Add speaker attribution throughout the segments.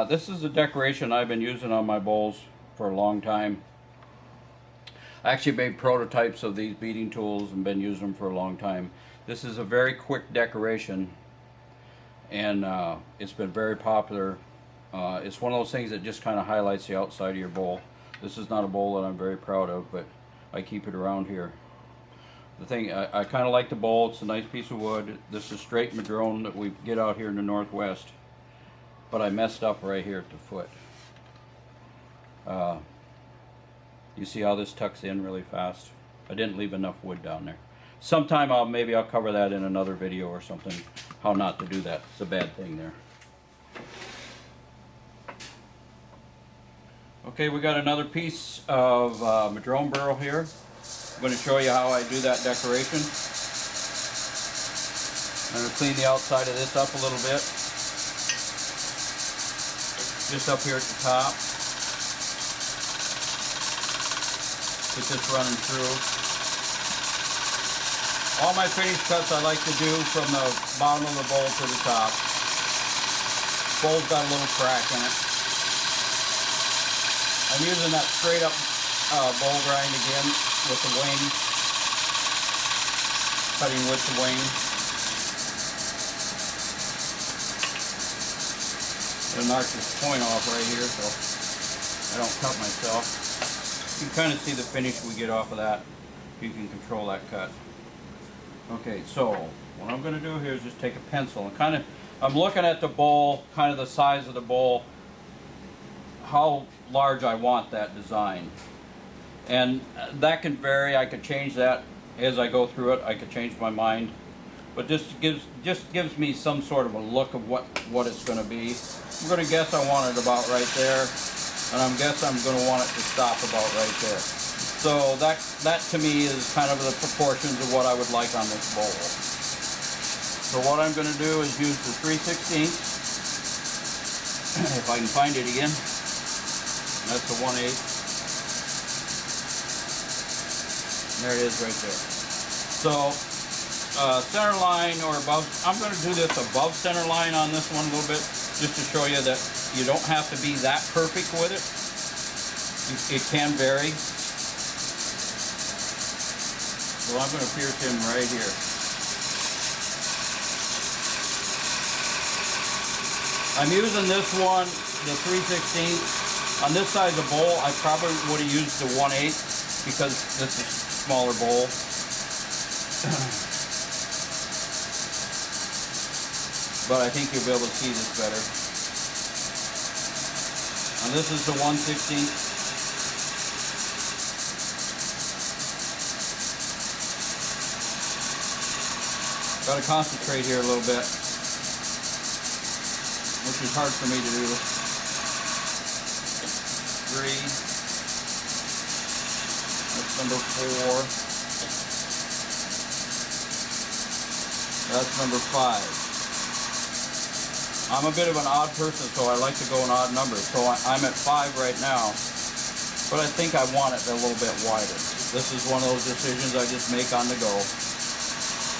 Speaker 1: This is a decoration I've been using on my bowls for a long time. I actually made prototypes of these beading tools and been using them for a long time. This is a very quick decoration, and it's been very popular. It's one of those things that just kind of highlights the outside of your bowl. This is not a bowl that I'm very proud of, but I keep it around here. The thing, I kind of like the bowl. It's a nice piece of wood. This is straight madrone that we get out here in the Northwest, but I messed up right here at the foot. You see how this tucks in really fast? I didn't leave enough wood down there. Sometime maybe I'll cover that in another video or something, how not to do that. It's a bad thing there. Okay, we got another piece of madrone burl here. I'm going to show you how I do that decoration. I'm going to clean the outside of this up a little bit. Just up here at the top. Get this running through. All my finish cuts I like to do from the bottom of the bowl to the top. Bowl's got a little crack in it. I'm using that straight up bowl grind again with the wing. Cutting with the wing. I'm gonna knock this point off right here so I don't cut myself. You can kind of see the finish we get off of that. You can control that cut. Okay, so what I'm going to do here is just take a pencil and I'm looking at the bowl, kind of the size of the bowl, how large I want that design. And that can vary. I could change that as I go through it. I could change my mind. But this gives me some sort of a look of what it's going to be. I'm going to guess I want it about right there. And I'm going to want it to stop about right there. So that to me is kind of the proportions of what I would like on this bowl. So what I'm going to do is use the 3/16, if I can find it again. That's the 1/8. There it is right there. So center line or above, I'm going to do this above center line on this one a little bit, just to show you that you don't have to be that perfect with it. It can vary. So I'm going to pierce him right here. I'm using this one, the 3/16. On this size of bowl, I probably would have used the 1/8 because this is a smaller bowl. But I think you'll be able to see this better. And this is the 1/16. Got to concentrate here a little bit, which is hard for me to do. 3. That's number 4. That's number 5. I'm a bit of an odd person, so I like to go in odd numbers. So I'm at 5 right now, but I think I want it a little bit wider. This is one of those decisions I just make on the go.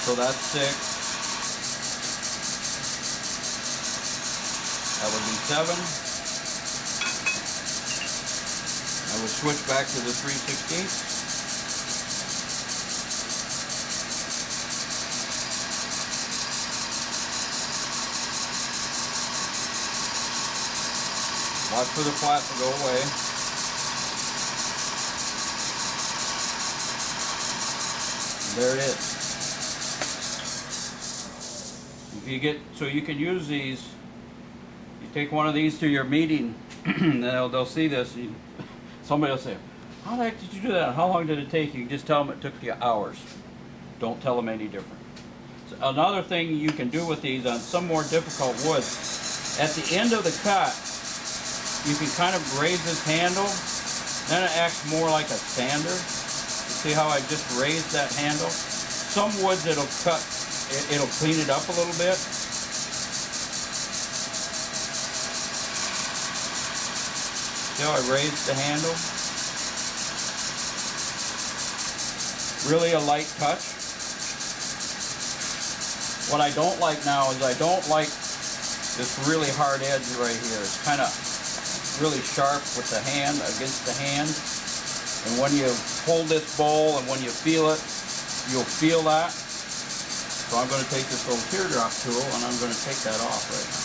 Speaker 1: So that's 6. That would be 7. I would switch back to the 3/16. Watch for the flat to go away. There it is. If you so you can use these. You take one of these to your meeting, and they'll see this. Somebody will say, "How the heck did you do that? How long did it take you?" You just tell them it took you hours. Don't tell them any different. So another thing you can do with these on some more difficult wood, at the end of the cut, you can kind of raise this handle, then it acts more like a sander. You see how I just raised that handle? Some woods it'll clean it up a little bit. See how I raised the handle? Really a light touch. What I don't like now is I don't like this really hard edge right here. It's kind of really sharp with the hand, against the hand. And when you hold this bowl and when you feel it, you'll feel that. So I'm going to take this little teardrop tool and I'm going to take that off right now.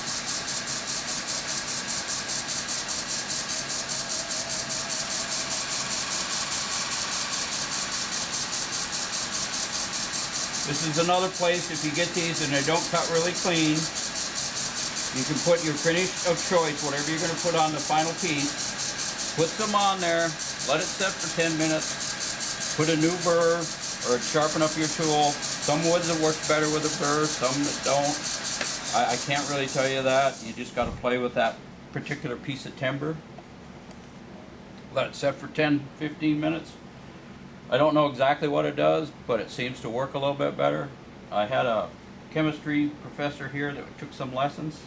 Speaker 1: This is another place, if you get these and they don't cut really clean, you can put your finish of choice, whatever you're going to put on the final piece, put some on there, let it set for 10 minutes, put a new burr, or sharpen up your tool. Some woods that work better with a burr, some that don't. I can't really tell you that. You just got to play with that particular piece of timber. Let it set for 10-15 minutes. I don't know exactly what it does, but it seems to work a little bit better. I had a chemistry professor here that took some lessons,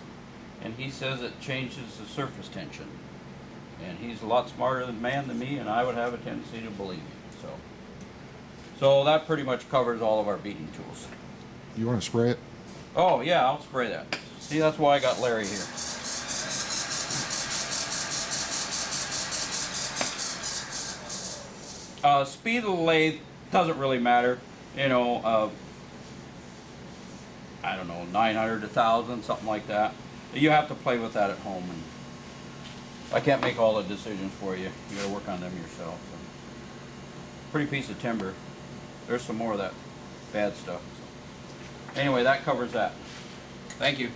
Speaker 1: and he says it changes the surface tension. And he's a lot smarter than me, and I would have a tendency to believe him. So that pretty much covers all of our beading tools.
Speaker 2: You want to spray it?
Speaker 1: Oh yeah, I'll spray that. See, that's why I got Larry here. Speed of the lathe doesn't really matter. You know, I don't know, 900 to 1,000, something like that. You have to play with that at home, and I can't make all the decisions for you. You got to work on them yourself. So. Pretty piece of timber. There's some more of that bad stuff. So. Anyway, that covers that. Thank you.